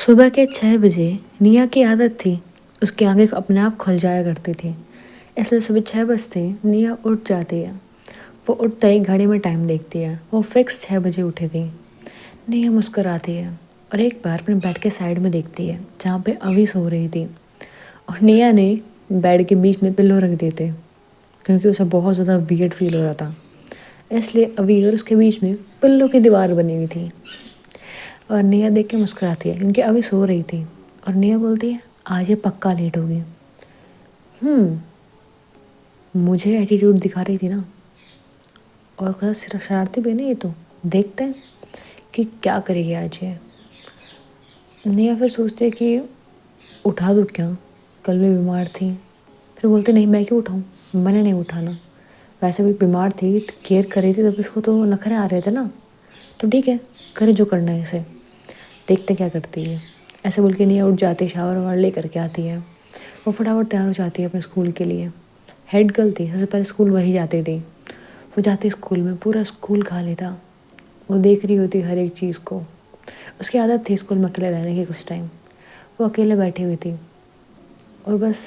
सुबह के 6 बजे निया की आदत थी। उसकी आंखें अपने आप खुल जाया करती थी। इसलिए सुबह 6 बजते निया उठ जाती है। वो उठते ही घड़ी में टाइम देखती है। वो फिक्स 6 बजे उठी थी। निया मुस्कुराती है और एक बार अपने बेड के साइड में देखती है जहाँ पे अभी सो रही थी। और निया ने बेड के बीच में पिल्लो रख दिए थे क्योंकि उसे बहुत ज़्यादा वियर्ड फील हो रहा था। इसलिए अभी और उसके बीच में पिल्लो की दीवार बनी हुई थी। और निया देख के मुस्कुराती है क्योंकि अभी सो रही थी। और निया बोलती है आज ये पक्का लेट होगी। मुझे एटीट्यूड दिखा रही थी ना। और थोड़ा शरारती भी नहीं ये तो। देखते हैं कि क्या करेगी आज ये। निया फिर सोचते है कि उठा दूँ क्या, कल भी बीमार थी। फिर बोलते नहीं मैं क्यों उठाऊँ, मैंने नहीं उठाना। वैसे भी बीमार थी तो केयर कर रही थी तब इसको तो नखरे आ रहे थे ना। तो ठीक है, करे जो करना है इसे, देखते क्या करती है। ऐसे बोल के निया उठ जाती है, शावर वावर ले करके आती है। वो फटाफट तैयार हो जाती है अपने स्कूल के लिए। हेड गर्ल थी, सबसे पहले स्कूल वही जाती थी। वो जाती स्कूल में, पूरा स्कूल खाली था। वो देख रही होती हर एक चीज़ को। उसकी आदत थी स्कूल में अकेले रहने की कुछ टाइम। वो अकेले बैठी हुई थी और बस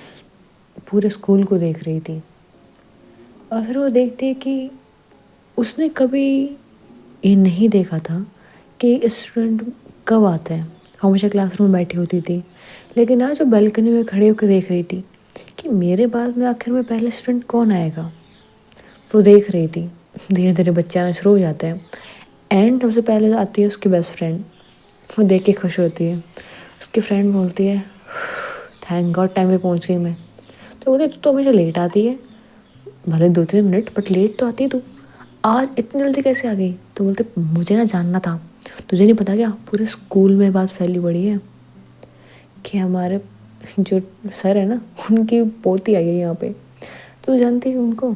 पूरे स्कूल को देख रही थी। और फिर वो देखती है कि उसने कभी ये नहीं देखा था कि स्टूडेंट कब आता है। हमेशा क्लासरूम में बैठी होती थी, लेकिन आज वो बालकनी में खड़े होकर देख रही थी कि मेरे बाद में आखिर में पहले स्टूडेंट कौन आएगा। वो देख रही थी। धीरे धीरे बच्चे आना शुरू हो जाते हैं। एंड सबसे पहले आती है उसकी बेस्ट फ्रेंड। वो देख के खुश होती है। उसकी फ्रेंड बोलती है थैंक गॉड टाइम पे पहुंच गई मैं। तो बोलती तू तो हमेशा लेट आती है, भले 2-3 मिनट बट लेट तो आती है तू। आज इतनी जल्दी कैसे आ गई। तो बोलते मुझे ना जानना था। तुझे नहीं पता क्या पूरे स्कूल में बात फैली पड़ी है कि हमारे जो सर है ना उनकी पोती आई है यहाँ पे। तो जानती है उनको,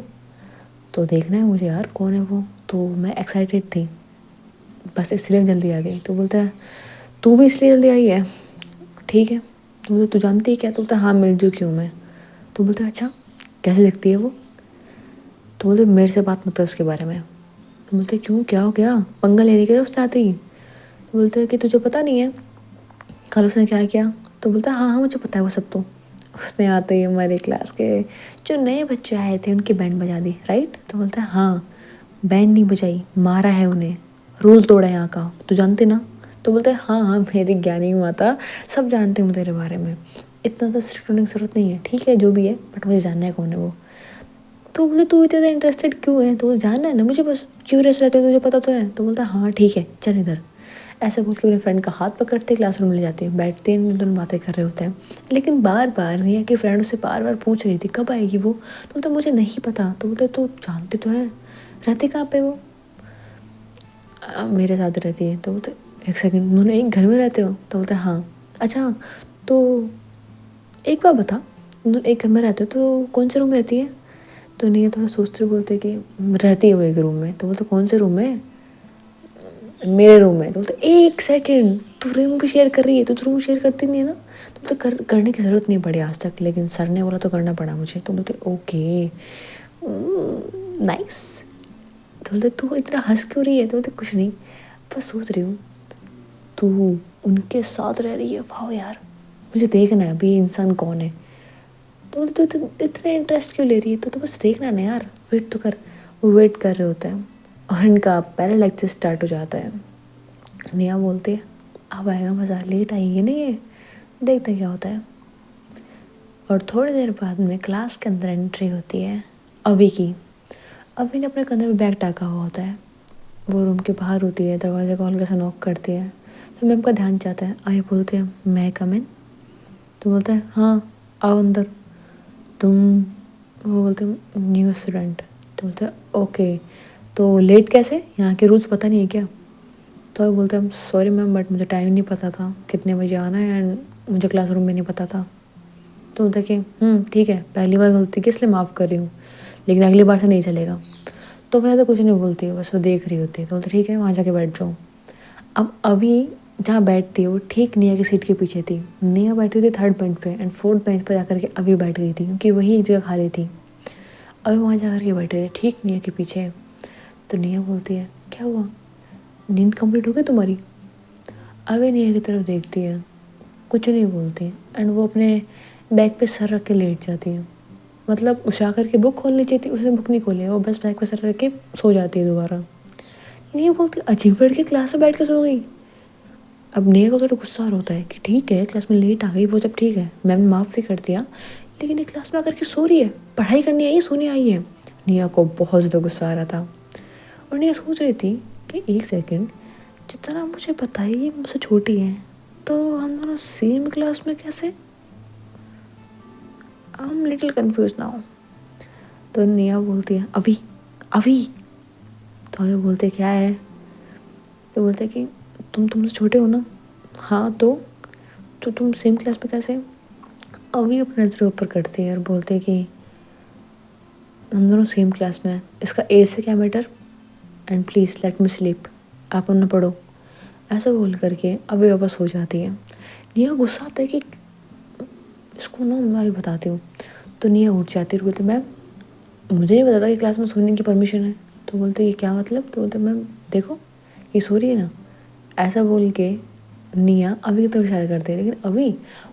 तो देखना है मुझे यार कौन है वो। तो मैं एक्साइटेड थी, बस इसलिए जल्दी आ गई। तो बोलता है तू भी इसलिए जल्दी आई है, ठीक है। तो बोलते तू जानती है क्या। तो बोलता हाँ मिल चुकी हूँ मैं। तो बोलते अच्छा कैसे दिखती है वो। तो बोलते मेरे से बात मत कर उसके बारे में। तो बोलते क्यों, क्या हो गया, पंगा लेने के उसने आते ही। तो बोलते कि तुझे पता नहीं है कल उसने क्या किया। तो बोलता हाँ हाँ मुझे पता है वो सब तो। उसने आते ही हमारे क्लास के जो नए बच्चे आए थे उनकी बैंड बजा दी, राइट। तो बोलता है हाँ बैंड नहीं बजाई, मारा है उन्हें, रूल तोड़ा है यहाँ का, तो जानते ना। तो बोलते हैं हाँ हाँ मेरी ज्ञानी माता, सब जानते हूँ तेरे बारे में, इतना तो स्ट्रिक्ट होने की जरूरत नहीं है, ठीक है जो भी है बट मुझे जानना है कौन है वो। तो बोले तू इतना इंटरेस्टेड क्यों है। तो जानना है ना मुझे, बस क्यूरियस रहते हो, तुझे पता तो है। तो बोलता है हाँ ठीक है चल इधर। ऐसे बोल के अपने फ्रेंड का हाथ पकड़ते क्लासरूम में ले जाते हैं, बैठते हैं, दोनों बातें कर रहे होते हैं। लेकिन बार बार रिया की फ्रेंड उससे बार बार पूछ रही थी कब आएगी वो। तो बोलता मुझे नहीं पता। तो बोलते तू जानती तो है, रहती कहाँ पे वो। मेरे साथ रहती है। तो बोलते एक सेकंड दोनों एक घर में रहते हो। तो बोलते हाँ। अच्छा तो एक बार बता, दोनों एक घर में रहते हो तो कौन से रूम में रहती है। तो नहीं थोड़ा सोचते बोलते कि रहती है वो एक रूम में। तो बोलते कौन से रूम में, मेरे रूम में। तो बोलते एक सेकंड तू रूम भी शेयर कर रही है, तो रूम शेयर करती नहीं है ना। तो बोलते करने की ज़रूरत नहीं पड़ी आज तक, लेकिन सर ने बोला तो करना पड़ा मुझे। तो बोलते ओके नाइस। तो बोलते तू इतना हंस क्यों रही है। तो बोलते कुछ नहीं, बस सोच रही हूँ तू उनके साथ रह रही है, वाह यार मुझे देखना है अभी ये इंसान कौन है। तो बोलते तू इतना इंटरेस्ट क्यों ले रही है। तो बस देखना ना यार, वेट तो कर। वो वेट कर रहे होते हैं और इनका पहला लेक्चर स्टार्ट हो जाता है। नेहा बोलती है अब आएगा मज़ा, लेट आई है नहीं ये, देखते क्या होता है। और थोड़ी देर बाद में क्लास के अंदर एंट्री होती है अभी की। अभी ने अपने कंधे पे बैग टाका हुआ होता है। वो रूम के बाहर होती है, दरवाजे को हल्का सा नॉक करती है। तो मैम का ध्यान जाता है, आए बोलते हैं मैं कम इन। तो बोलता है हाँ आओ अंदर। तुम, वो बोलते हैं न्यू स्टूडेंट। तो बोलते हैं ओके, तो लेट कैसे, यहाँ के रूल्स पता नहीं है क्या। तो वो बोलते हैं सॉरी मैम बट मुझे टाइम नहीं पता था कितने बजे आना है, एंड मुझे क्लासरूम में नहीं पता था। तो बोलते कि ठीक है पहली बार गलती की इसलिए माफ़ कर रही हूँ, लेकिन अगली बार से नहीं चलेगा। तो वह तो कुछ नहीं बोलती, बस वो देख रही होती है। तो बोलते ठीक है वहाँ जाके बैठ जाओ। अब अभी जहाँ बैठती है वो ठीक नेहा की सीट के पीछे थी। नेहा बैठी थी थर्ड बेंच पे एंड फोर्थ बेंच पर जाकर के अभी बैठ गई थी क्योंकि वही एक जगह खाली थी। अभी वहाँ जाकर के बैठे थे ठीक नेहा के पीछे। तो नेहा बोलती है क्या हुआ, नींद कंप्लीट हो गई तुम्हारी। अभी नेहा की तरफ देखती है कुछ नहीं बोलती एंड वो अपने बैग पे सर रख के लेट जाती है। मतलब उषा करके बुक खोलनी चाहिए थी, उसने बुक नहीं खोली, वो बस बैग पे सर रख के सो जाती है दोबारा। नहीं बोलती अजीब लड़की क्लास में बैठ के सो गई। अब नेहा को थोड़ा गुस्सा आ रहा होता है कि ठीक है क्लास में लेट आ गई वो सब ठीक है, मैम ने माफ़ भी कर दिया, लेकिन ये क्लास में आकर के सो रही है, पढ़ाई करनी आई है सोने आई है। नेहा को बहुत ज़्यादा गुस्सा आ रहा था और नेहा सोच रही थी कि एक सेकंड, जितना मुझे पता है ये मुझसे छोटी है, तो हम दोनों सेम क्लास में कैसे? I am little confuse now. तो नेहा बोलती है अभी अभी। तो अभी बोलते क्या है? तो बोलते कि तुम तुमसे छोटे हो ना। हाँ तो तुम सेम क्लास में कैसे? अभी अपनी नज़र ऊपर करती है और बोलते कि हम दोनों सेम क्लास में हैं, इसका एज से क्या matter, and please let me sleep, आप अपना पढ़ो। ऐसा बोल करके अभी वापस हो जाती है। निया गुस्सा आता है कि इसको ना मैं अभी बताती हूँ। तो निया उठ जाती है और बोलती मैम मुझे नहीं पता था कि क्लास में सोने की परमिशन है। तो बोलते ये क्या मतलब? तो बोलते मैम देखो ये सो रही है ना। ऐसा बोल के निया अभी की तरफ इशारा करती है, लेकिन अभी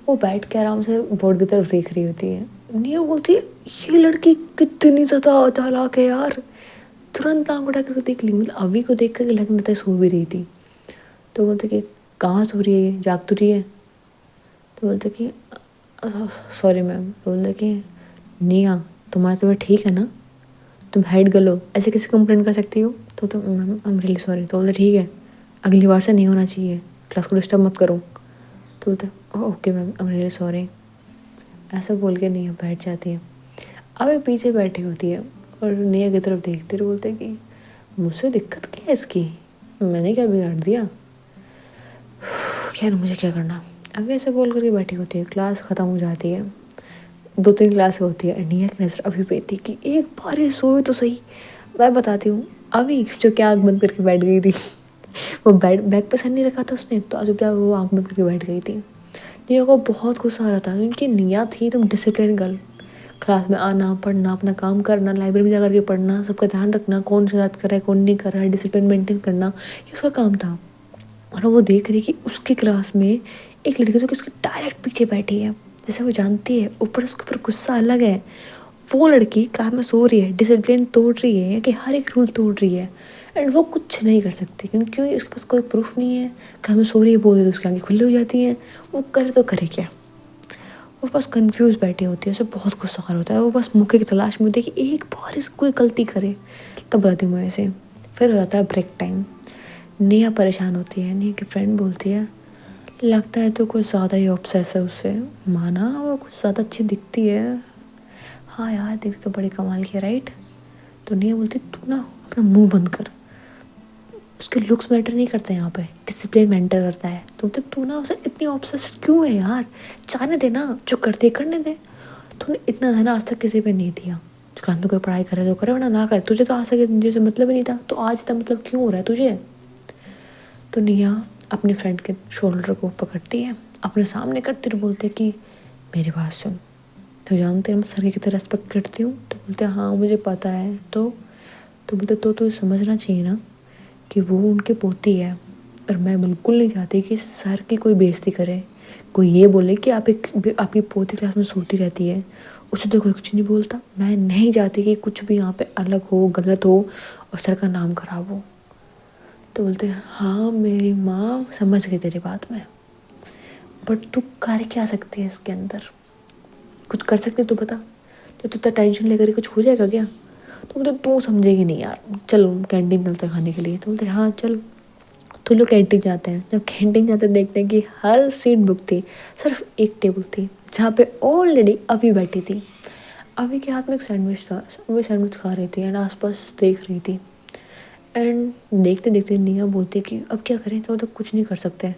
वो बैठ के आराम से बोर्ड की तरफ देख रही होती है। निया बोलती है ये लड़की कितनी ज़्यादा चालाक है यार, तुरंत आँख उठा कर देख ली। मतलब अभी को देख कर लगने था सो भी रही थी। तो बोलते कि कहाँ सो रही है ये, जाग तो रही है? तो बोलते कि सॉरी मैम। तो बोलते कि निया तुम्हारा तबीयत ठीक है ना, तुम हाइड कर लो, ऐसे कैसे कंप्लेंट कर सकती हो? तो ma'am I am really sorry. तो बोलते ठीक है अगली बार से नहीं होना चाहिए, क्लास को डिस्टर्ब मत करो। तो बोलते okay ma'am I am really sorry. ऐसा बोल के निया बैठ जाती है। अब पीछे बैठी होती है और निया की तरफ देखते रहे, बोलते कि मुझसे दिक्कत क्या है इसकी, मैंने क्या बिगाड़ दिया, खैर मुझे क्या करना। अब ऐसे बोल करके बैठी होती है। क्लास ख़त्म हो जाती है, 2-3 क्लास होती है। निया की नज़र अभी पे थी कि एक बार ये सोए तो सही। मैं बताती हूँ अभी जो क्या आँख बंद करके बैठ गई थी वो बैग पे सर नहीं रखा था उसने, तो आज वो आँख बंद करके बैठ गई थी। निया को बहुत गुस्सा आ रहा था क्योंकि निया थी एकदम डिसिप्लिन गर्ल। क्लास में आना, पढ़ना, अपना काम करना, लाइब्रेरी में जा करके पढ़ना, सबका ध्यान रखना, कौन शरारत कर रहा है कौन नहीं कर रहा है, डिसिप्लिन मेंटेन करना, ये उसका काम था। और वो देख रही कि उसकी क्लास में एक लड़की जो कि उसके डायरेक्ट पीछे बैठी है, जैसे वो जानती है, ऊपर उसके ऊपर गुस्सा अलग है। वो लड़की क्लास में सो रही है, डिसिप्लिन तोड़ रही है कि हर एक रूल तोड़ रही है, एंड वो कुछ नहीं कर सकती क्योंकि उसके पास कोई प्रूफ नहीं है। क्लास में सो रही है, बोल दे तो उसकी आंखें खुली हो जाती हैं। वो करे तो करे क्या? वो बस कंफ्यूज बैठी होती है, उसे बहुत गुस्सा आ रहा होता है, वो बस मौके की तलाश में होती है कि एक बार इस कोई गलती करे तब बताती हूँ मैं इसे। फिर हो जाता है ब्रेक टाइम। नेहा परेशान होती है। नेहा की फ्रेंड बोलती है लगता है तो कुछ ज़्यादा ही ऑब्सेस है उससे, माना वो कुछ ज़्यादा अच्छी दिखती है। हाँ यार दिखती तो बड़ी कमाल की है राइट। तो नेहा बोलती तू ना अपना मुंह बंद कर, उसके लुक्स मैटर नहीं करते यहाँ पे, डिसिप्लिन मैटर करता है। तो बोलते तू ना उसे इतनी ऑब्सेस क्यों है यार, जाने दे ना, जो करते करने दे। तूने इतना ध्यान आज तक किसी पे नहीं दिया, क्लास में कोई पढ़ाई करे तो करे वरना ना करे, तुझे तो आज तक जैसे मतलब ही नहीं था, तो आज इतना मतलब क्यों हो रहा है तुझे? तो नेहा अपनी फ्रेंड के शोल्डर को पकड़ती है, अपने सामने करती और बोलते कि मेरी बात सुन, तो जानते हैं मैं सर की कितना रेस्पेक्ट करती हूँ। तो बोलते हाँ मुझे पता है। तो बोलते तो समझना चाहिए ना कि वो उनके पोती है, और मैं बिल्कुल नहीं चाहती कि सर की कोई बेइज्जती करे, कोई ये बोले कि आपकी पोती क्लास में सोती रहती है, उसे तो कोई कुछ नहीं बोलता। मैं नहीं चाहती कि कुछ भी यहाँ पे अलग हो, गलत हो और सर का नाम खराब हो। तो बोलते हैं हाँ मेरी माँ समझ गई तेरी बात में, बट तू कर क्या सकती है इसके अंदर, कुछ कर सकती तो बता, तो तू टेंशन लेकर कुछ हो जाएगा क्या? तो बोलते तू समझेगी नहीं यार, चलो कैंटीन चलते खाने के लिए। तो बोलते हाँ चल। तो लोग कैंटीन जाते हैं, जब कैंटीन जाते देखते हैं कि हर सीट बुक थी, सिर्फ एक टेबल थी जहाँ पे ऑलरेडी अभी बैठी थी। अभी के हाथ में एक सैंडविच था, वो सैंडविच खा रही थी एंड आसपास देख रही थी। एंड देखते देखते निया बोलती कि अब क्या करें, तो कुछ नहीं कर सकते।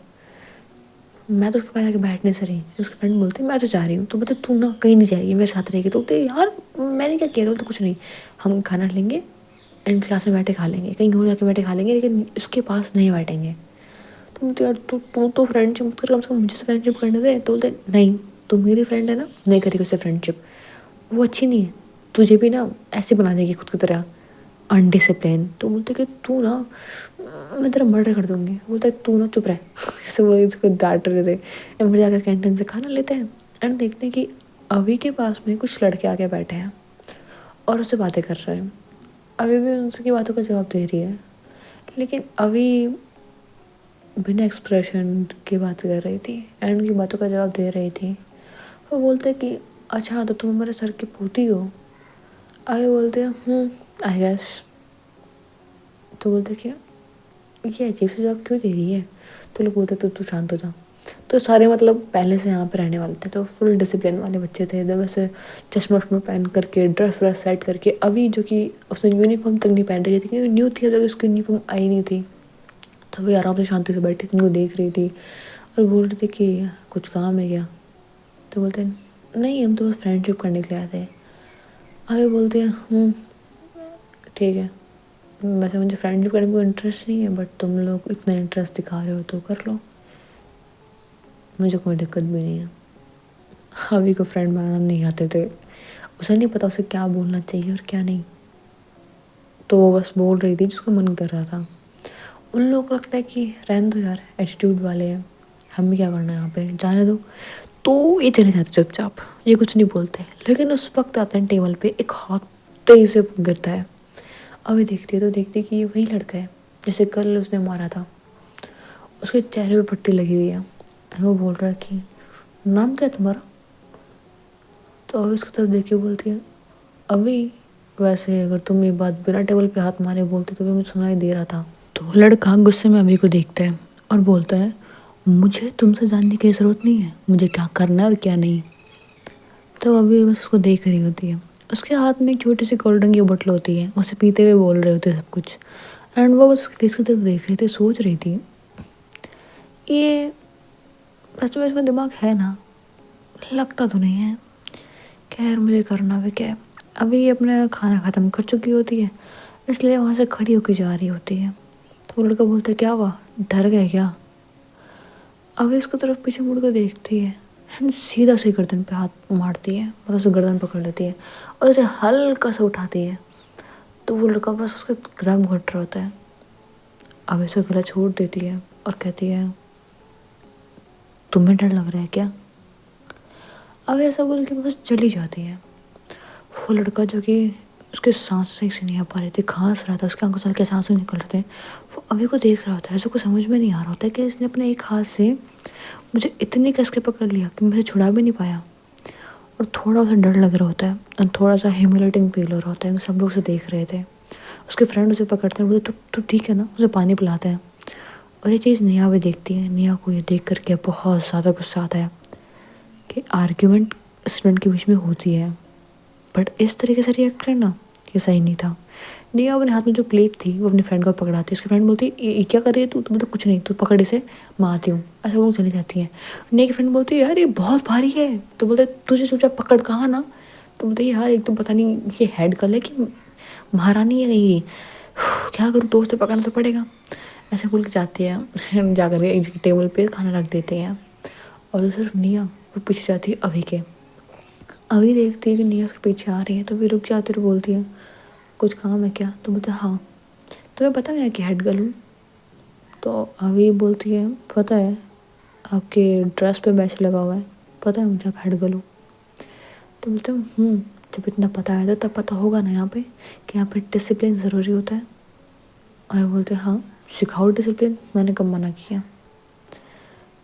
मैं तो उसके पास आके बैठने से रही, उसकी फ्रेंड बोलती मैं तो जा रही हूँ। तो बोलते तू ना कहीं नहीं जाएगी, मेरे साथ रहेगी। तो बोलते यार मैंने क्या किया? तो कुछ नहीं, हम खाना लेंगे एंड क्लास में बैठे खा लेंगे, कहीं और जाके बैठे खा लेंगे, लेकिन उसके पास नहीं बैठेंगे। तो बोलते यार तू तो फ्रेंडशिप मत कर, कम से कम मुझे से फ्रेंडशिप करने दे। तो बोलते नहीं तू मेरी फ्रेंड है ना, नहीं करेगी उससे फ्रेंडशिप, वो अच्छी नहीं है, तुझे भी ना ऐसे बना देगी खुद की तरह। अनडिसिप्लिन। तो बोलते कि तू ना, मैं तेरा मर्डर कर दूंगी। बोलता है तू ना चुप रहे। ऐसे वो इसको डांट रहे थे। एंड फिर जाकर कैंटीन से खाना लेते हैं एंड देखते हैं कि अभी के पास में कुछ लड़के आके बैठे हैं और उससे बातें कर रहे हैं। अभी भी उनकी बातों का जवाब दे रही है, लेकिन अभी बिना एक्सप्रेशन के बात कर रही थी एंड उनकी बातों का जवाब दे रही थी। वो बोलते कि अच्छा तो तुम हमारे सर की पोती हो। अभी बोलते हैं आई गेस। तो बोलते क्या ये अजीब सी जवाब क्यों दे रही है। तो लोग बोलते तू शांत हो जा। तो सारे मतलब पहले से यहाँ पे रहने वाले थे, तो फुल डिसिप्लिन वाले बच्चे थे एकदम ऐसे चश्मा वश्मा पहन करके ड्रेस व्रेस सेट करके। अभी जो कि उसने यूनिफॉर्म तक नहीं पहन रही थी क्योंकि न्यू थी, अभी तक उसकी यूनिफॉर्म आई नहीं थी। तो वो आराम से शांति से बैठी उनको देख रही थी और बोल रही थी कि कुछ काम है क्या। तो बोलते नहीं हम तो बस फ्रेंडशिप करने के लिए आए थे। अभी बोलते हैं ठीक है, वैसे मुझे फ्रेंडशिप करने में कोई इंटरेस्ट नहीं है, बट तुम लोग इतना इंटरेस्ट दिखा रहे हो तो कर लो, मुझे कोई दिक्कत भी नहीं है। अभी को फ्रेंड बनाना नहीं आते थे, उसे नहीं पता उसे क्या बोलना चाहिए और क्या नहीं, तो वो बस बोल रही थी जिसको मन कर रहा था। उन लोगों को लगता है कि रहने दो यार, एटीट्यूड वाले हैं, हम भी क्या करना है यहाँ पे, जाने दो। तो ये चले जाते चुपचाप, ये कुछ नहीं बोलते। लेकिन उस वक्त आते हैं टेबल पे एक हाथ तेज से गिरता है। अभी देखती है तो देखती कि ये वही लड़का है जिसे कल उसने मारा था। उसके चेहरे पे पट्टी लगी हुई है और वो बोल रहा है कि नाम क्या है तुम्हारा। तो अभी उसकी तरफ देख के बोलती है अभी, वैसे अगर तुम ये बात बिना टेबल पे हाथ मारे बोलते तो भी मुझे सुनाई दे रहा था। तो वो लड़का गुस्से में अभी को देखता है और बोलता है मुझे तुमसे जानने की ज़रूरत नहीं है, मुझे क्या करना है और क्या नहीं। तो अभी बस उसको देख रही होती है, उसके हाथ में एक छोटी सी कोल्ड ड्रिंक की बोतल होती है, उसे पीते हुए बोल रहे होते सब कुछ। एंड वो बस उसके फेस की तरफ देख रही थी, सोच रही थी ये सच में इसमें दिमाग है ना, लगता तो नहीं है। खैर मुझे करना भी क्या है। अभी ये अपना खाना ख़त्म कर चुकी होती है, इसलिए वहाँ से खड़ी होकर जा रही होती है। तो वो लड़का बोलता है क्या हुआ, डर गए क्या। अभी इसको तरफ पीछे मुड़ कर देखती है एंड सीधा से गर्दन पे हाथ मारती है, मतलब उसे गर्दन पकड़ लेती है और उसे हल्का सा उठाती है। तो वो लड़का बस उसका कदम घुट रहा होता है। अब इसे गला छोड़ देती है और कहती है तुम्हें डर लग रहा है क्या। अब ऐसा बोल के बस चली जाती है। वो लड़का जो कि उसके सांस सही से नहीं आ पा रही थी, खांस रहा था, उसके आंखों से हल्के सांस निकल रहे थे, वो अभी को देख रहा होता है। उसको समझ में नहीं आ रहा होता है कि इसने अपने एक हाथ से मुझे इतनी कस के पकड़ लिया कि मुझे छुड़ा भी नहीं पाया। और थोड़ा सा डर लग रहा होता है और थोड़ा सा ह्यूमिलेटिंग फील हो रहा होता है। सब लोग उसे देख रहे थे, उसके फ्रेंड उसे पकड़ते हैं, बोलते तू ठीक है ना, उसे पानी पिलाते हैं। और ये चीज़ नेहा भी देखती है। नेहा को ये देख करके बहुत ज़्यादा गुस्सा आता है कि आर्ग्यूमेंट स्टूडेंट के बीच में होती है, बट इस तरीके से रिएक्ट करना ये सही नहीं था। नेहा अपने हाथ में जो प्लेट थी वो अपने फ्रेंड को पकड़ाती है। उसकी फ्रेंड बोलती है ये क्या कर रही है तू, मतलब कुछ नहीं, तू पकड़ इसे, मैं आती हूँ। ऐसा वो चली जाती है। नेहा की फ्रेंड बोलती है यार ये बहुत भारी है। तो बोलते तुझे चुपचाप पकड़, कहाँ ना। तो बोलते यार एक तो पता नहीं ये हेड गर्ल है कि महारानी है ये, क्या करूँ, दोस्त से पकड़ना तो पड़ेगा। ऐसे बोल के जाती है, जा कर एक जगह टेबल पे खाना रख देते हैं। और तो सिर्फ निया वो पीछे जाती है अभी के। अभी देखती है कि निया उसके पीछे आ रही है, तो फिर रुक जाती है और बोलती है कुछ काम है क्या। तो बोलते हाँ, तुम्हें पता मैं कि हेड गर्ल हूँ। तो अभी बोलती है पता है, आपके ड्रेस पे बैच लगा हुआ है, पता है मुझे आप हेड गर्ल हो। तो बोलते हैं जब इतना पता है तो तब पता होगा ना यहाँ पे कि यहाँ पे डिसिप्लिन ज़रूरी होता है। और बोलते हैं हाँ सिखाओ डिसिप्लिन, मैंने कब मना किया।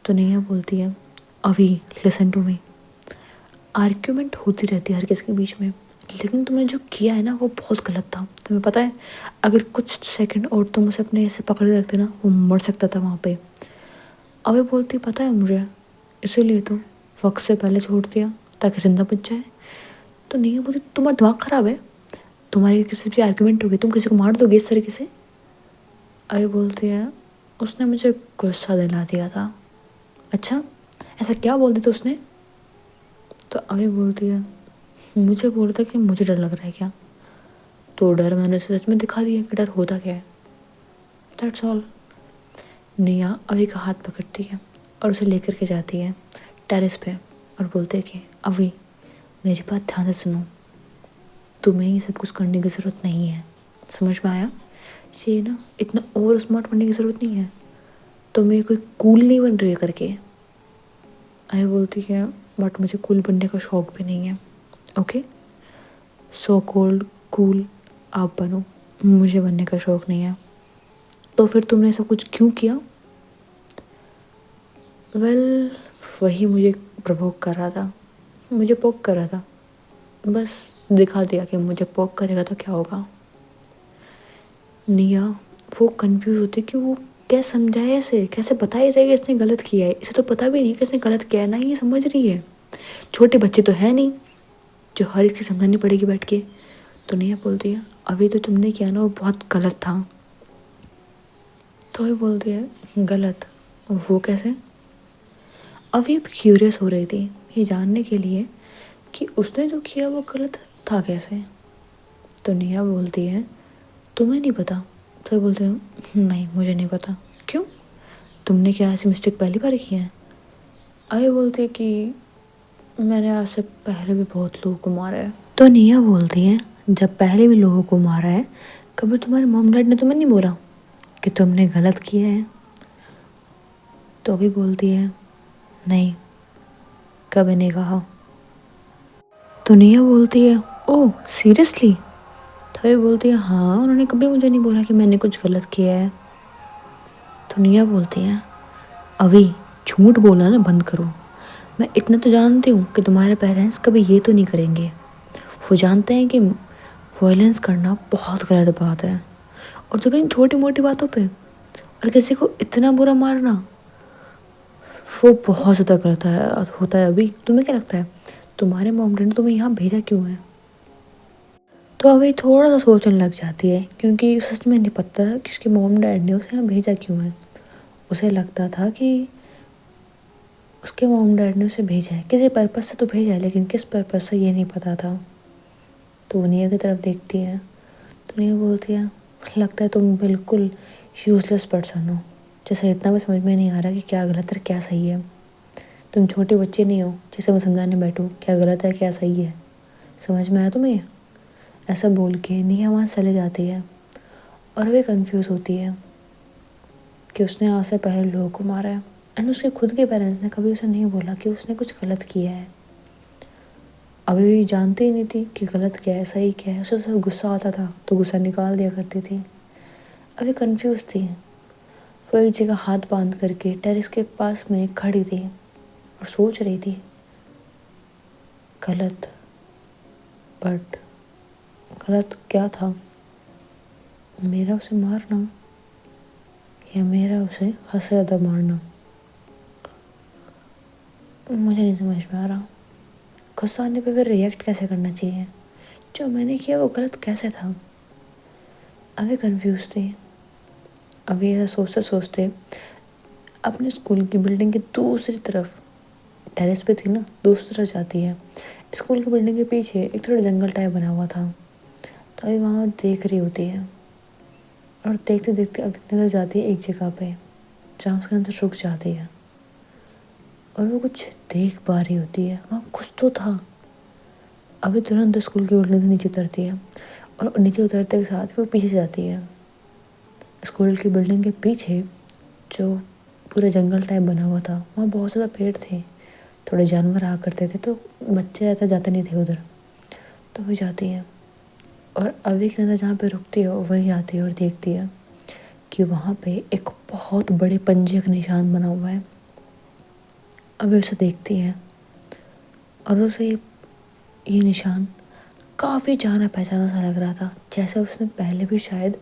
तो नेहा बोलती है अभी लिसन टू मी, आर्ग्यूमेंट होती रहती है हर किसी के बीच में, लेकिन तुमने जो किया है ना वो बहुत गलत था। तुम्हें पता है अगर कुछ सेकंड और तुम उसे अपने ऐसे पकड़ के रखते ना, वो मर सकता था वहाँ पे। अभी बोलती पता है मुझे, इसीलिए तो वक्त से पहले छोड़ दिया ताकि जिंदा बच जाए। तो नहीं बोलती तुम्हारा दिमाग ख़राब है, तुम्हारी किसी से आर्ग्यूमेंट होगी तुम किसी को मार दोगे इस तरीके से। अभी बोलती है उसने मुझे गुस्सा दिला दिया था। अच्छा ऐसा क्या बोल दिया था उसने। तो अभी बोलती है मुझे बोल रहा था कि मुझे डर लग रहा है क्या। तो डर मैंने उसे सच में दिखा दिया कि डर होता क्या है, दैट्स ऑल। नेहा अभी का हाथ पकड़ती है और उसे लेकर के जाती है टेरेस पे और बोलते हैं कि अभी मेरी बात ध्यान से सुनो, तुम्हें ये सब कुछ करने की ज़रूरत नहीं है। समझ में आया? ये ना इतना ओवर स्मार्ट बनने की ज़रूरत नहीं है, तो मैं कोई कूल नहीं बन रही है करके। अभी बोलती है बट मुझे कूल बनने का शौक भी नहीं है। ओके, सो कोल्ड कूल आप बनो, मुझे बनने का शौक नहीं है। तो फिर तुमने सब कुछ क्यों किया? वेल, वही मुझे प्रवोक कर रहा था, मुझे पोक कर रहा था। बस दिखा दिया कि मुझे पोक करेगा तो क्या होगा। निया वो कंफ्यूज होती कि वो कैसे समझाए, इसे कैसे बताया जाएगा इसने गलत किया है। इसे तो पता भी नहीं कि इसने गलत किया है, ना ही ये समझ रही है। छोटे बच्चे तो है नहीं जो हर एक चीज़ समझानी पड़ेगी बैठ के। तो निया बोलती है अभी तो तुमने किया ना वो बहुत गलत था। तो ये बोलती है गलत, वो कैसे? अभी अब क्यूरियस हो रही थी ये जानने के लिए कि उसने जो किया वो गलत था कैसे। तो निया बोलती है तुम्हें नहीं पता? तो बोलते हैं नहीं मुझे नहीं पता। क्यों, तुमने क्या ऐसी मिस्टेक पहली बार की है? अभी बोलती है कि मैंने आज से पहले भी बहुत लोगों को मारा है। तो निया बोलती है जब पहले भी लोगों को मारा है, कभी तुम्हारे मॉम डैड ने तुम्हें नहीं बोला कि तुमने गलत किया है? तो अभी बोलती है नहीं, कभी नहीं कहा। तो निया बोलती है ओह सीरियसली? तो अभी बोलती है हाँ, उन्होंने कभी मुझे नहीं बोला कि मैंने कुछ गलत किया है। तो निया बोलती है अभी झूठ बोलना ना बंद करो। मैं इतना तो जानती हूँ कि तुम्हारे पेरेंट्स कभी ये तो नहीं करेंगे। वो जानते हैं कि वायलेंस करना बहुत गलत बात है, और जब इन छोटी मोटी बातों पे और किसी को इतना बुरा मारना वो बहुत ज़्यादा गलत होता है। अभी तुम्हें क्या लगता है तुम्हारे मॉम डैड ने तुम्हें यहाँ भेजा क्यों है? तो अभी थोड़ा सा सोचने लग जाती है क्योंकि सच में नहीं पता था कि उसके मॉम डैड ने उसे यहाँ भेजा क्यों है। उसे लगता था कि उसके मॉम डैड ने उसे भेजा है किसी पर्पज़ से, तो भेजा है लेकिन किस पर्पज़ से ये नहीं पता था। तो वो निया की तरफ देखती है तो निया बोलती है लगता है तुम बिल्कुल यूज़लेस पर्सन हो, जैसे इतना भी समझ में नहीं आ रहा कि क्या गलत है क्या सही है। तुम छोटे बच्चे नहीं हो जिसे मैं समझाने बैठूं क्या गलत है क्या सही है। समझ में आया तुम्हें? ऐसा बोल के निया वहाँ चले जाती है और वे कंफ्यूज होती है कि उसने आज से पहले लोगों को मारा है, एंड उसके खुद के पेरेंट्स ने कभी उसे नहीं बोला कि उसने कुछ गलत किया है। अभी जानती ही नहीं थी कि गलत क्या है सही क्या है। उसे तो गुस्सा आता था तो गुस्सा निकाल दिया करती थी। अभी कंफ्यूज थी। वो एक जगह हाथ बांध करके टेरेस के पास में खड़ी थी और सोच रही थी गलत, बट गलत क्या था? मेरा उसे मारना या मेरा उसे हद से ज़्यादा मारना? मुझे नहीं समझ में आ रहा। गुस्सा आने पे फिर रिएक्ट कैसे करना चाहिए? जो मैंने किया वो गलत कैसे था? अभी कंफ्यूज थी। अभी ऐसा सोचते सोचते अपने स्कूल की बिल्डिंग की दूसरी तरफ, टेरेस पे थी ना, दूसरी तरफ जाती है। स्कूल की बिल्डिंग के पीछे एक थोड़ा जंगल टाइप बना हुआ था। तो अभी वहाँ देख रही होती है और देखते देखते अभी नजर जाती है एक जगह पे जहाँ उसके अंदर रुक जाती है और वो कुछ देख पा रही होती है। वहाँ कुछ तो था। अभी तुरंत स्कूल की बिल्डिंग से नीचे उतरती है और नीचे उतरते के साथ वो पीछे जाती है। स्कूल की बिल्डिंग के पीछे जो पूरा जंगल टाइप बना हुआ था वहाँ बहुत ज़्यादा पेड़ थे, थोड़े जानवर आ करते थे, तो बच्चे ज़्यादा जाते नहीं थे उधर। तो वो जाती है और अभी की नज़र जहाँ पे रुकती है वही आती है और देखती है कि वहाँ पे एक बहुत बड़े पंजे का निशान बना हुआ है। अभी उसे देखती है और उसे ये निशान काफ़ी जाना पहचाना सा लग रहा था, जैसे उसने पहले भी शायद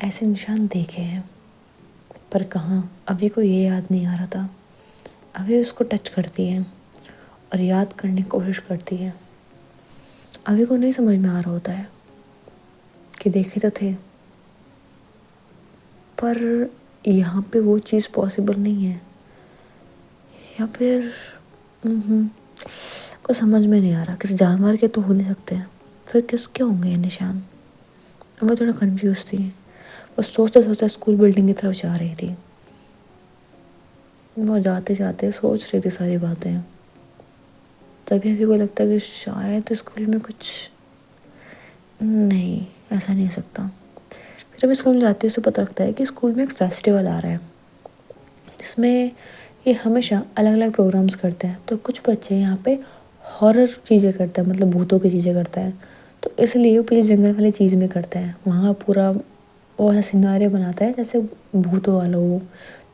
ऐसे निशान देखे हैं। पर कहाँ, अभी को ये याद नहीं आ रहा था। अभी उसको टच करती है और याद करने की कोशिश करती है। अभी को नहीं समझ में आ रहा होता है कि देखे तो थे, पर यहाँ पे वो चीज़ पॉसिबल नहीं है, या फिर को समझ में नहीं आ रहा। किसी जानवर के तो हो नहीं सकते हैं, फिर किसके होंगे ये निशान? अब मैं थोड़ा कंफ्यूज थी। वो सोचते सोचते स्कूल बिल्डिंग की तरफ जा रही थी। वो जाते जाते सोच रही थी सारी बातें। तभी अभी को लगता है कि शायद स्कूल में कुछ नहीं, ऐसा नहीं हो सकता। फिर अभी स्कूल जाती है, उसे पता लगता है कि स्कूल में एक फेस्टिवल आ रहा है जिसमें ये हमेशा अलग अलग प्रोग्राम्स करते हैं। तो कुछ बच्चे यहाँ पे हॉरर चीज़ें करते हैं, मतलब भूतों की चीज़ें करते हैं। तो इसलिए वो पीछे जंगल वाली चीज़ में करते हैं। वहाँ पूरा वो ऐसा सिनारियो बनाता है जैसे भूतों वाला हो,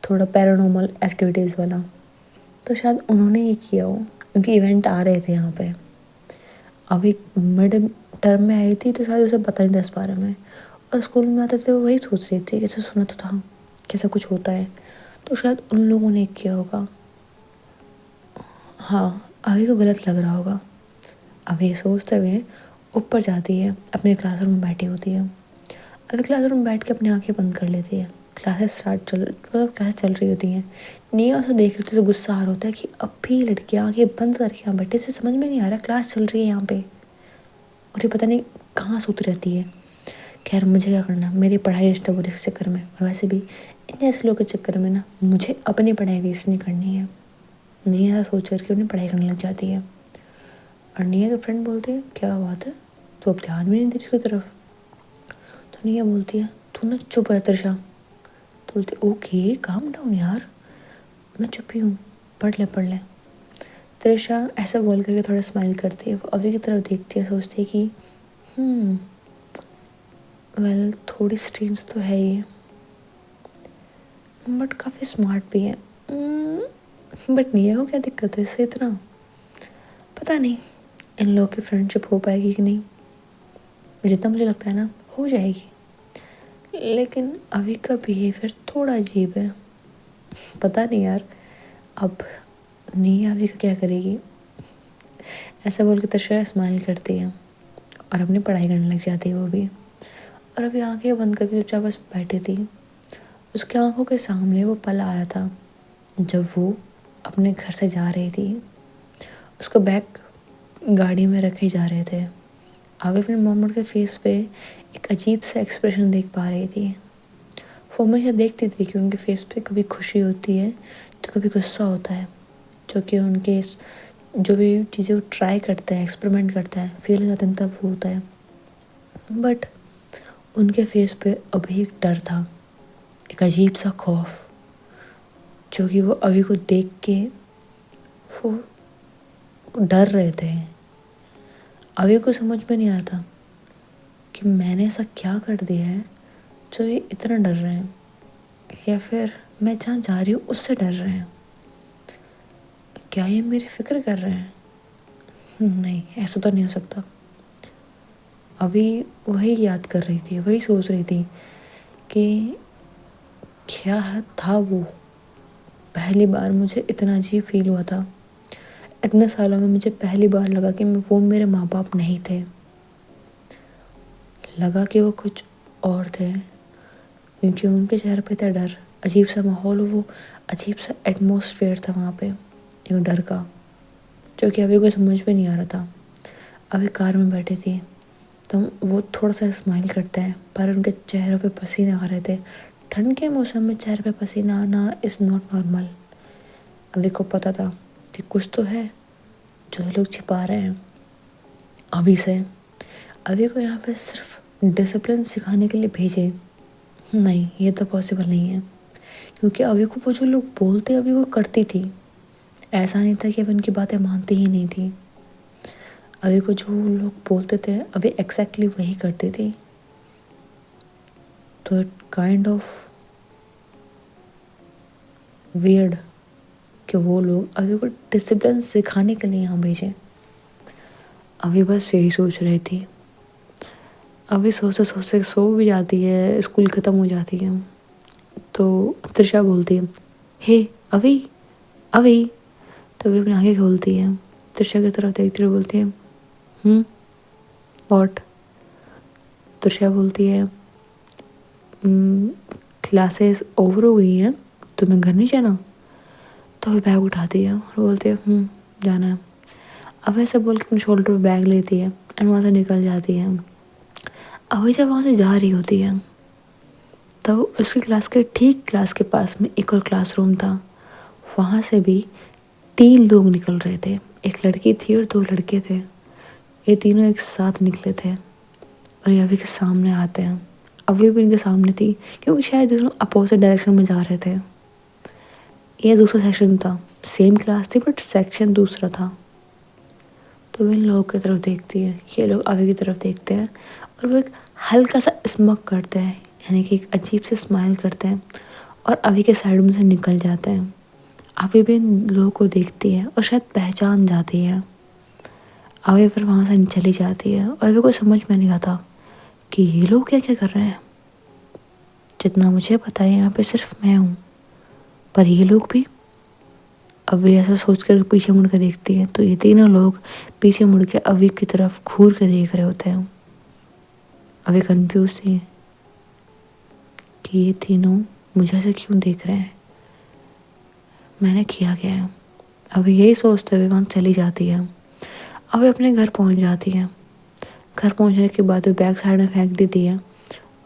थोड़ा पैरानॉर्मल एक्टिविटीज़ वाला। तो शायद उन्होंने ये किया हो क्योंकि इवेंट आ रहे थे यहाँ पे। अभी मिड टर्म में आई थी तो शायद उसे पता नहीं था इस बारे में, और स्कूल में आते थे वो वही सोच रही थी, कैसे सुना तो था कैसा कुछ होता है। तो शायद उन लोगों ने किया होगा। हाँ, अभी को गलत लग रहा होगा। अभी ये सोचते हुए ऊपर जाती है, अपने क्लासरूम में बैठी होती है। अभी क्लासरूम में बैठ के अपनी आंखें बंद कर लेती है। क्लासेस चल रही होती हैं। निया उसे देख रही होती है तो गुस्सा आ रहा होता है कि अब भी लड़कियाँ आंखें बंद करके यहाँ बैठे, से समझ में नहीं आ रहा क्लास चल रही है यहाँ पे, और ये पता नहीं कहाँ सोती रहती है। खैर मुझे क्या करना, मेरी पढ़ाई डिस्टर्ब हो रही है इस चक्कर में, और वैसे भी इतने ऐसे लोगों के चक्कर में ना मुझे अपनी पढ़ाई वेस्ट नहीं करनी है। निया ऐसा सोच करके अपनी पढ़ाई करने लग जाती है। और निया के फ्रेंड बोलती है क्या बात है, तो अब ध्यान भी नहीं दे रही उसकी तरफ। तो निया बोलती है तू ना चुप है त्रिशा। तो बोलती ओके काम डाउन यार, मैं चुप ही हूँ, पढ़ ले। त्रिशा ऐसा बोल करके थोड़ा स्माइल करती है, वो अभी की तरफ देखती है, सोचती है कि वेल थोड़ी स्ट्रेंज तो है ये, बट काफ़ी स्मार्ट भी है। बट निया को क्या दिक्कत है इससे इतना, पता नहीं इन लोगों की फ्रेंडशिप हो पाएगी कि नहीं। जितना मुझे लगता है ना हो जाएगी, लेकिन अभी का बिहेवियर थोड़ा अजीब है। पता नहीं यार अब निया अभी का क्या करेगी। ऐसा बोल के तशरा स्माइल करती है और अपनी पढ़ाई करने लग जाती है वो भी। और अभी आंखें बंद करके चुपचाप बस बैठी थी। उसकी आंखों के सामने वो पल आ रहा था जब वो अपने घर से जा रही थी। उसको बैग गाड़ी में रखे जा रहे थे। आगे अपने मोहम्मद के फेस पे एक अजीब सा एक्सप्रेशन देख पा रही थी। वो हमेशा देखती थी कि उनके फेस पे कभी खुशी होती है तो कभी गुस्सा होता है, जो कि उनके जो भी चीज़ें वो ट्राई करते हैं, एक्सपेरिमेंट करते हैं, फील हो जाता है तब वो होता है। बट उनके फेस पे अभी एक डर था, एक अजीब सा खौफ, जो कि वो अभी को देख के वो डर रहे थे। अभी को समझ में नहीं आता कि मैंने ऐसा क्या कर दिया है जो ये इतना डर रहे हैं, या फिर मैं जहाँ जा रही हूँ उससे डर रहे हैं। क्या ये मेरी फिक्र कर रहे हैं? नहीं, ऐसा तो नहीं हो सकता। अभी वही याद कर रही थी, वही सोच रही थी कि क्या था वो। पहली बार मुझे इतना अजीब फील हुआ था। इतने सालों में मुझे पहली बार लगा कि वो मेरे माँ बाप नहीं थे। लगा कि वो कुछ और थे, क्योंकि उनके चेहरे पे था डर। अजीब सा माहौल, वो अजीब सा एटमॉस्फेयर था वहाँ पे एक डर का, जो कि अभी कोई समझ में नहीं आ रहा था। अभी कार में बैठी थी तो वो थोड़ा सा स्माइल करते हैं, पर उनके चेहरों पे पसीने आ रहे थे। ठंड के मौसम में चेहरे पे पसीना आना इज़ नॉट नॉर्मल। अभी को पता था कि कुछ तो है जो ये लोग छिपा रहे हैं अभी से। अभी को यहाँ पे सिर्फ डिसिप्लिन सिखाने के लिए भेजे, नहीं ये तो पॉसिबल नहीं है, क्योंकि अभी को वो जो लोग बोलते अभी वो करती थी। ऐसा नहीं था कि अभी उनकी बातें मानती ही नहीं थी। अभी को जो लोग बोलते थे अभी एग्जैक्टली वही करती थी। तो इट काइंड ऑफ वियर्ड कि वो लोग अभी को डिसिप्लिन सिखाने के लिए यहाँ भेजे। अभी बस यही सोच रही थी। अभी सोचते सोचते सो भी जाती है, स्कूल ख़त्म हो जाती है। तो त्रिशा बोलती है हे अभी अभी। तो अभी अपनी आँखें खोलती है, त्रिशा की तरफ देखती हुए बोलती है व्हाट। त्रिशा बोलती है क्लासेस ओवर हो गई हैं, तुम्हें घर नहीं जाना। तो अभी बैग उठाती है और बोलती है जाना है। अब ऐसे बोल के अपने शोल्डर पे बैग लेती है एंड वहाँ से निकल जाती है। अभी जब वहाँ से जा रही होती है तो उसकी क्लास के पास में एक और क्लासरूम था। वहाँ से भी 3 लोग निकल रहे थे, एक लड़की थी और 2 लड़के थे। ये तीनों एक साथ निकले थे और ये अभी के सामने आते हैं। अभी भी इनके सामने थी, क्योंकि शायद दोनों अपोजिट डायरेक्शन में जा रहे थे। ये दूसरा सेक्शन था, सेम क्लास थी बट सेक्शन दूसरा था। तो वो इन लोगों की तरफ देखती है, ये लोग अभी की तरफ देखते हैं और वो एक हल्का सा स्मक करते हैं, यानी कि एक अजीब से स्माइल करते हैं और अभी के साइड में से निकल जाते हैं। अभी भी इन लोगों को देखती है और शायद पहचान जाती है। अभी फिर वहाँ से चली जाती है और अभी को समझ में नहीं आता कि ये लोग क्या क्या कर रहे हैं। जितना मुझे पता है यहाँ पे सिर्फ मैं हूँ, पर ये लोग भी। अभी ऐसा सोच कर पीछे मुड़ के देखती है तो ये तीनों लोग पीछे मुड़ के अभी की तरफ घूर के देख रहे होते हैं। अभी कंफ्यूज थी कि ये तीनों मुझे ऐसे क्यों देख रहे हैं, मैंने किया क्या है। अभी यही सोचते हुए वहाँ चली जाती है। अभी अपने घर पहुँच जाती है। घर पहुँचने के बाद वो बैग साइड में फेंक देती है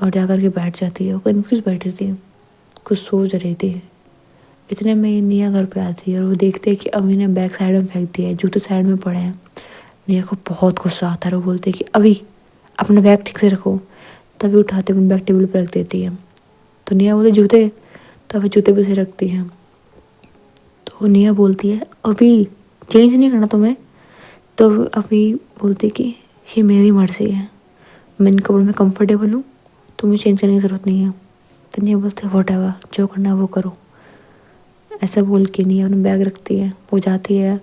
और जाकर के बैठ जाती है। वो कन्फ्यूज बैठी थी, कुछ सोच रही थी। इतने में निया घर पे आती है और वो देखते है कि अभी ने बैग साइड में फेंक दिया है, जूते साइड में पड़े हैं। निया को बहुत गुस्सा आता है। वो बोलते है कि अभी अपना बैग ठीक से रखो। तभी उठाते अपने बैग टेबल पर रख देती है। तो निया बोलती जूते, तो अभी जूते भी से रखती है। तो निया बोलती है अभी चेंज नहीं करना तुम्हें। तो अभी बोलती कि ये मेरी मर्जी है, मैं इन कपड़ों में कंफर्टेबल हूँ, तुम्हें चेंज करने की ज़रूरत नहीं है। तो निया बोलते वॉट एवर, जो करना है वो करो। ऐसा बोल के निया अपने बैग रखती है, वो जाती है,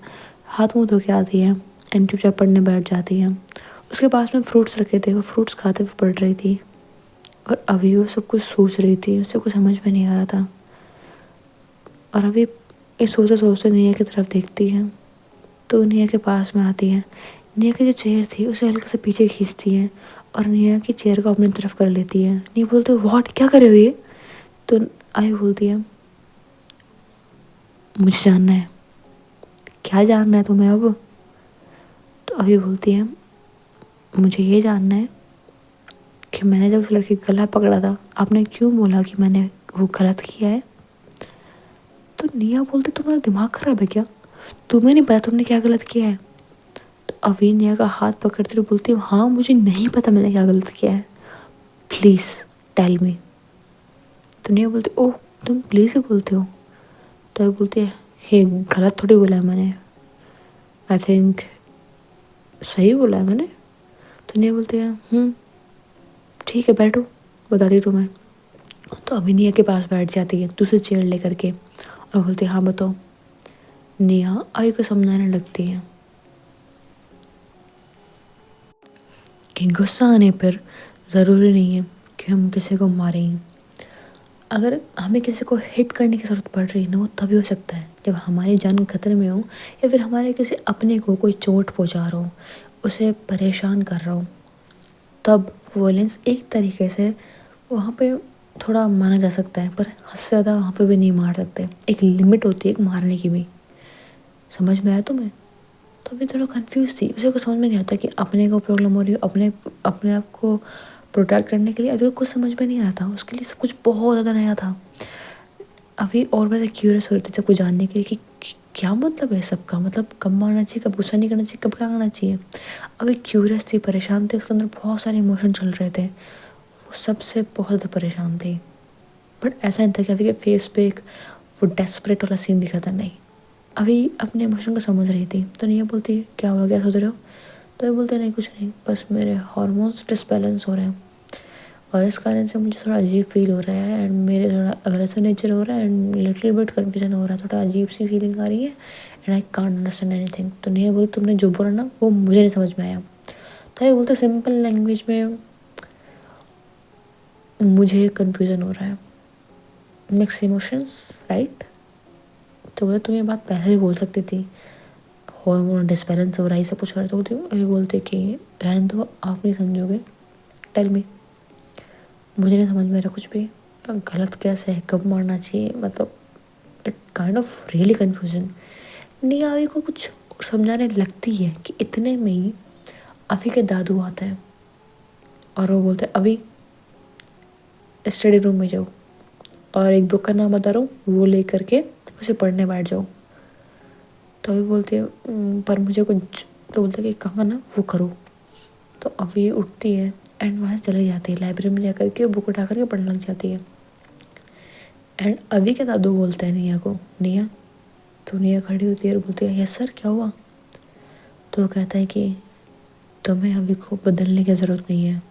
हाथ मुँह धो के आती है एंड चुपचाप पढ़ने बैठ जाती है। उसके पास में फ्रूट्स रखे थे, वो फ्रूट्स खाते हुए पढ़ रही थी और अभी वो सब कुछ सोच रही थी, उसे कुछ समझ में नहीं आ रहा था। और अभी ये सोचते सोचते निया की तरफ देखती है तो निया के पास में आती है। निया की जो चेयर थी उसे हल्के से पीछे खींचती है और निया की चेयर को अपनी तरफ कर लेती है। निया बोलती है व्हाट, क्या करे हो ये। तो आई बोलती है मुझे जानना है। क्या जानना है तुम्हें अब। तो अभी बोलती है मुझे ये जानना है कि मैंने जब उस लड़की का गला पकड़ा था आपने क्यों बोला कि मैंने वो गलत किया है। तो निया बोलती तुम्हारा दिमाग खराब है क्या, तुम्हें नहीं पता तुमने क्या गलत किया है। तो अभी निया का हाथ पकड़ते हुए बोलती हूँ हाँ मुझे नहीं पता मैंने क्या गलत किया है, प्लीज़ टेल मी। तो निया बोलती ओह तुम प्लीज़ ही बोलते हो। तो वो बोलती है ये गलत थोड़ी बोला है मैंने, आई थिंक सही बोला है मैंने। तो निया बोलती है ठीक है बैठो, बताती हूँ तुम्हें। तो अभी निया के पास बैठ जाती है दूसरी चेयर लेकर के और बोलती है हाँ बताओ। नेहा अभी को समझाने लगती है कि गुस्सा आने पर ज़रूरी नहीं है कि हम किसी को मारें। अगर हमें किसी को हिट करने की ज़रूरत पड़ रही है ना, वो तभी हो सकता है जब हमारी जान खतरे में हो या फिर हमारे किसी अपने को कोई चोट पहुंचा रहा हो, उसे परेशान कर रहा हो। तब वॉयलेंस एक तरीके से वहाँ पे थोड़ा माना जा सकता है, पर हद से ज़्यादा वहाँ पे भी नहीं मार सकते। एक लिमिट होती है एक मारने की भी। समझ में आया तुम्हें। तो अभी थोड़ा कंफ्यूज थी, उसे कुछ समझ में नहीं आता कि अपने को प्रॉब्लम हो रही है, अपने अपने आप को प्रोटेक्ट करने के लिए अभी कुछ समझ में नहीं आया था। उसके लिए सब कुछ बहुत ज़्यादा नया था। अभी और ज़्यादा क्यूरियस हो रही थी सबको जानने के लिए कि क्या मतलब है सबका, मतलब कब मारना चाहिए, कब गुस्सा नहीं करना चाहिए, कब क्या करना चाहिए। अभी क्यूरियस थी, परेशान थी, उसके अंदर बहुत सारे इमोशन चल रहे थे, वो सबसे बहुत ज़्यादा परेशान थी। बट ऐसा नहीं था कि अभी के फेस पे एक वो डेस्परेट वाला सीन दिख रहा था, नहीं। अभी अपने इमोशन को समझ रही थी। तो नहीं बोलती क्या हुआ, क्या सोच रहे हो। तो ये बोलते नहीं कुछ नहीं, बस मेरे हार्मोन्स डिसबैलेंस हो रहे हैं और इस कारण से मुझे थोड़ा अजीब फील हो रहा है एंड मेरे थोड़ा अग्रेसिव नेचर हो रहा है एंड लिटिल बिट कन्फ्यूजन हो रहा है, थोड़ा अजीब सी फीलिंग आ रही है and I can't understand anything. तो नहीं बोलते तुमने जो बोला ना वो मुझे नहीं समझ में आया। तो ये बोलते सिंपल लैंग्वेज में मुझे कन्फ्यूज़न हो रहा है, मिक्स इमोशंस, राइट। तो बोले तुम ये बात पहले भी बोल सकती थी, हार्मोन डिसबैलेंस हो रहा है, सब कुछ हो रहा है। तो अभी बोलते कि रहने दो, आप नहीं समझोगे, टेल मी। मुझे नहीं समझ में आ रहा कुछ भी, गलत कैसे है, कब मारना चाहिए, मतलब it kind of really confusion. निया को कुछ समझाने लगती है कि इतने में ही अभी के दादू आते हैं और वो बोलते हैं अभी स्टडी रूम में जाओ और एक बुक का नाम बता रहा हूँ वो ले करके उसे पढ़ने बैठ जाओ। तो अभी बोलते हैं पर मुझे कुछ, तो बोलते कि कहाँ ना वो करो। तो अभी उठती है एंड वहाँ से चली जाती है, लाइब्रेरी में जाकर के बुक उठा करके पढ़ने लग जाती है। एंड अभी के दादू बोलते हैं निया को, निया। तो निया खड़ी होती है और बोलती है, यस सर, क्या हुआ? तो वो कहता है कि तुम्हें अभी को बदलने की ज़रूरत नहीं है,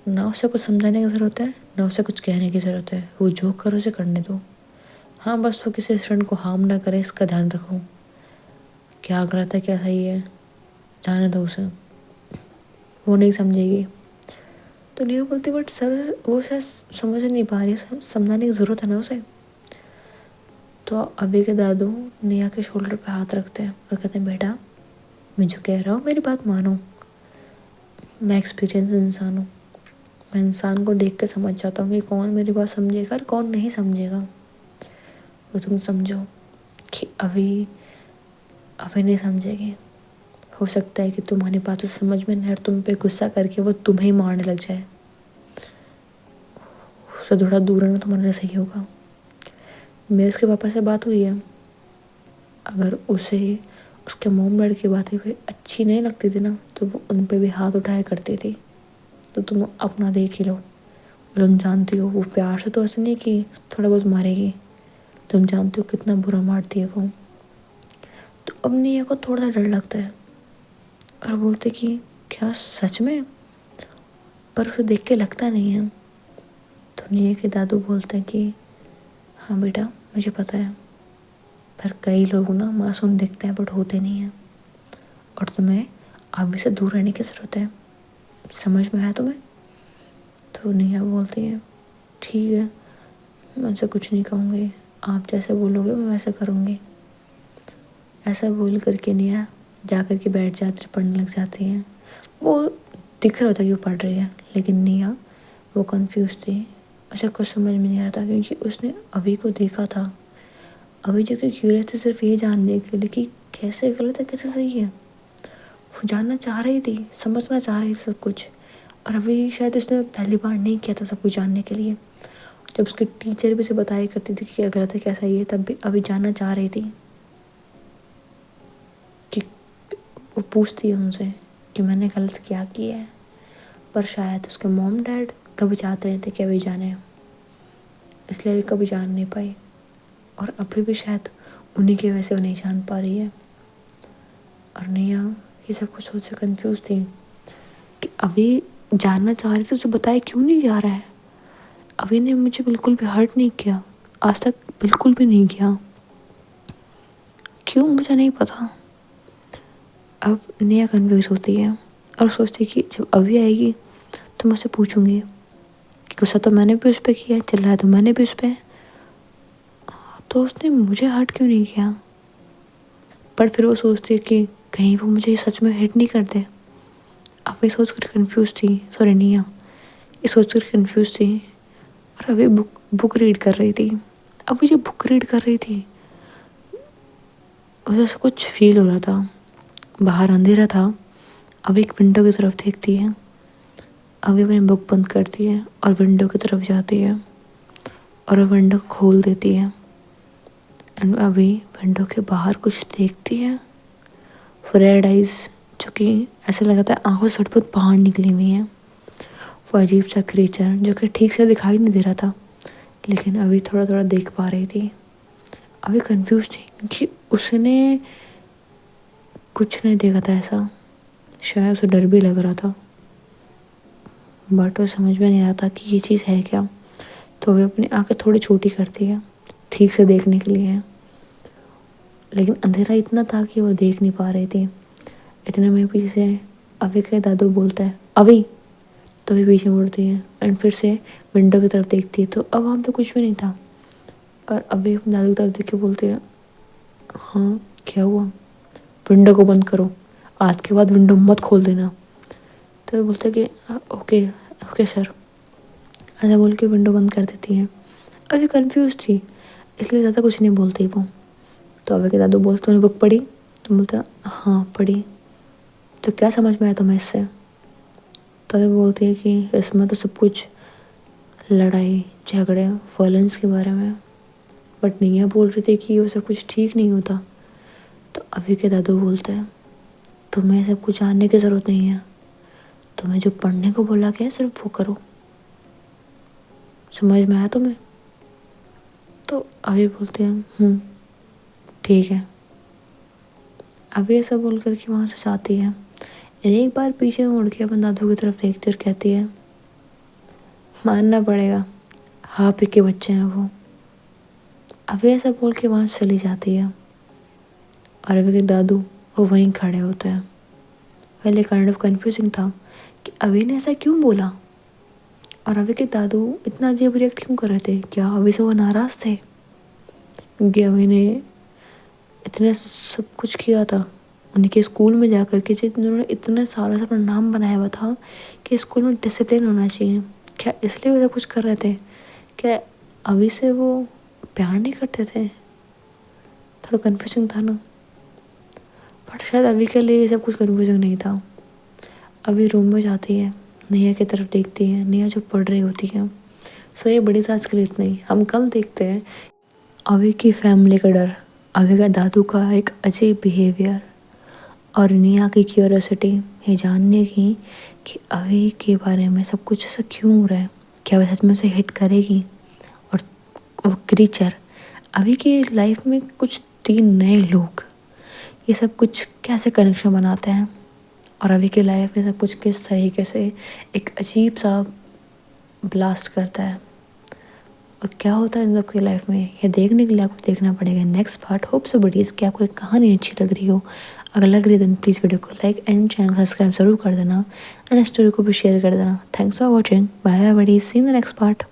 ना उसे कुछ समझाने की ज़रूरत है, ना उसे कुछ कहने की ज़रूरत है। वो जो करो उसे करने दो। हाँ, बस वो किसी स्टूडेंट को हार्म ना करे, इसका ध्यान रखो। क्या गलत है क्या सही है, जाने दो उसे, वो नहीं समझेगी। तो निया बोलती, बट सर वो शायद समझ नहीं पा रही, समझाने की ज़रूरत है ना उसे। तो अभी के दादू निया के शोल्डर पे हाथ रखते हैं और कहते हैं, बेटा मैं जो कह रहा हूँ मेरी बात मानो। मैं एक्सपीरियंस इंसान हूँ, मैं इंसान को देख के समझ जाता हूँ कि कौन मेरी बात समझेगा और कौन नहीं समझेगा। और तुम समझो कि अभी अभी नहीं समझेगी। हो सकता है कि तुम्हारी बातों से समझ में नहीं और तुम पे गुस्सा करके वो तुम्हें ही मारने लग जाए। उससे थोड़ा दूर रहना तुम्हारे लिए सही होगा। मेरे उसके पापा से बात हुई है, अगर उसे उसके मोम डैड की बातें भी अच्छी नहीं लगती थी ना, तो वो उन पे भी हाथ उठाया करती थी। तो तुम अपना देख ही लो। तुम जानती हो वो प्यार से तो ऐसे नहीं कि थोड़ा बहुत मारेगी, तुम जानते हो कितना बुरा मारती है वो। तो अब निया को थोड़ा डर लगता है और बोलते कि क्या सच में? पर उसे देख के लगता नहीं है। तो निया के दादू बोलते हैं कि हाँ बेटा, मुझे पता है, पर कई लोग ना मासूम दिखते हैं बट होते नहीं हैं, और तुम्हें अभी से दूर रहने की ज़रूरत है। समझ में आया तुम्हें? तो निया बोलती है, ठीक है, मैं उनसे कुछ नहीं कहूँगी, आप जैसे बोलोगे मैं वैसे करूँगी। ऐसा बोल करके निया जा कर के बैठ जाती, पढ़ने लग जाती हैं। वो दिख रहा होता कि वो पढ़ रही है, लेकिन निया वो कंफ्यूज थी, उसे कुछ समझ में नहीं आ रहा था, क्योंकि उसने अभी को देखा था। अभी जो कि क्यूरियस थी सिर्फ ये जानने के लिए कि कैसे गलत है कैसे सही है। वो जानना चाह रही थी, समझना चाह रही थी सब कुछ। और अभी शायद उसने पहली बार नहीं किया था सब कुछ जानने के लिए। जब उसके टीचर भी उसे बताया करती थी कि क्या गलत है क्या सही है, तब भी अभी जानना चाह रही थी कि वो पूछती है उनसे कि मैंने गलत क्या किया है। पर शायद उसके मॉम डैड कभी चाहते नहीं थे कि अभी जाने, इसलिए अभी कभी जान नहीं पाई। और अभी भी शायद उन्हीं की वजह से वो नहीं जान पा रही है। और निया ये सब कुछ सोच से कंफ्यूज थी कि अभी जानना चाह रही थी, उसे बताया क्यों नहीं जा रहा है। अभी ने मुझे बिल्कुल भी हर्ट नहीं किया, आज तक बिल्कुल भी नहीं किया, क्यों मुझे नहीं पता। अब निया कन्फ्यूज होती है और सोचती है कि जब अभी आएगी तो मैं उससे पूछूंगी कि गुस्सा तो मैंने भी उस पर किया, चिल्लाया तो मैंने भी उस पर, तो उसने मुझे हर्ट क्यों नहीं किया। पर फिर वो सोचती है कि कहीं वो मुझे सच में हिट नहीं कर दे। अब ये सोच कर कन्फ्यूज थी, सॉरी निया ये सोच कर कन्फ्यूज थी। और अभी बुक बुक रीड कर रही थी। अब वो जो बुक रीड कर रही थी उसे ऐसा कुछ फील हो रहा था। बाहर अंधेरा था। अब एक विंडो की तरफ देखती है, अभी अपनी बुक बंद करती है और विंडो की तरफ जाती है और वो विंडो खोल देती है। एंड अभी विंडो के बाहर कुछ देखती है, रेड आइज, जो कि ऐसा लग रहा था आंखों से बहुत बाहर निकली हुई है। वो अजीब सा क्रीचर जो कि ठीक से दिखाई नहीं दे रहा था, लेकिन अभी थोड़ा थोड़ा देख पा रही थी। अभी कंफ्यूज थी क्योंकि उसने कुछ नहीं देखा था ऐसा, शायद उसे डर भी लग रहा था, बट वो समझ में नहीं आता कि ये चीज़ है क्या। तो वह अपनी आंखें थोड़ी छोटी करती है ठीक से देखने के लिए, लेकिन अंधेरा इतना था कि वो देख नहीं पा रही थी। इतने में पीछे से अभी के दादू बोलता है, अभी। तो भी पीछे मुड़ती है एंड फिर से विंडो की तरफ देखती है, तो अब वहाँ पे कुछ भी नहीं था। और अभी अपने दादू की तरफ देख के बोलती है, हाँ क्या हुआ? विंडो को बंद करो, आज के बाद विंडो मत खोल देना। तो वो बोलते कि ओके ओके सर, ऐसा बोल के विंडो बंद कर देती है। अभी कंफ्यूज थी इसलिए ज़्यादा कुछ नहीं बोलती वो। तो अभी के दादू बोलते, तूने बुक पढ़ी? तो बोलता हाँ पढ़ी। तो क्या समझ में आया तुम्हें इससे? तो अभी बोलती है कि इसमें तो सब कुछ लड़ाई झगड़े वायलेंस के बारे में, बट निया बोल रही थी कि वो सब कुछ ठीक नहीं होता। तो अभी के दादू बोलते हैं तुम्हें सब कुछ जानने की ज़रूरत नहीं है, तुम्हें जो पढ़ने को बोला गया सिर्फ वो करो, समझ में आया तुम्हें? तो अभी बोलते हैं ठीक है। अभी ऐसा बोल कर के वहाँ से जाती है। एक बार पीछे मुड़ के अपन दादू की तरफ देखती और कहती है मानना पड़ेगा, हाँ पी के बच्चे हैं वो। अभी ऐसा बोल के वहाँ से चली जाती है और अभी के दादू वो वहीं खड़े होते हैं। पहले काइंड ऑफ कन्फ्यूजिंग था कि अभी ने ऐसा क्यों बोला और अभी के दादू इतना अजीब रिएक्ट क्यों कर रहे थे। क्या अभी से वो नाराज़ थे क्योंकि अभी ने इतने सब कुछ किया था उनके स्कूल में जाकर के, जिन्होंने इतने सालों से अपना नाम बनाया हुआ था कि स्कूल में डिसिप्लिन होना चाहिए। क्या इसलिए वो सब कुछ कर रहे थे? क्या अभी से वो प्यार नहीं करते थे? थोड़ा कन्फ्यूजिंग था ना, बट शायद अभी के लिए ये सब कुछ कन्फ्यूजिंग नहीं था। अभी रूम में जाती है, नेहा की तरफ देखती है, नेहा जो पढ़ रही होती है। सो ये बड़ी आज के लिए इतना ही। हम कल देखते हैं अभी की फैमिली का डर, अभी का दादू का एक अजीब बिहेवियर और नेहा की क्यूरियोसिटी ये जानने की कि अभी के बारे में सब कुछ ऐसा क्यों हो रहा है। क्या वह सच में उसे हिट करेगी? और वो क्रीचर अभी की लाइफ में कुछ 3 नए लोग, ये सब कुछ कैसे कनेक्शन बनाते हैं और अभी की लाइफ में सब कुछ किस तरीके से एक अजीब सा ब्लास्ट करता है और क्या होता है इन सबकी लाइफ में, ये देखने के लिए आपको देखना पड़ेगा next part. Hope so buddies कि आपको एक कहानी अच्छी लग रही हो। अगर लग रही है देन प्लीज़ वीडियो को लाइक एंड चैनल सब्सक्राइब ज़रूर कर देना एंड स्टोरी को भी शेयर कर देना। Thanks for watching, bye bye buddies, see in the next part.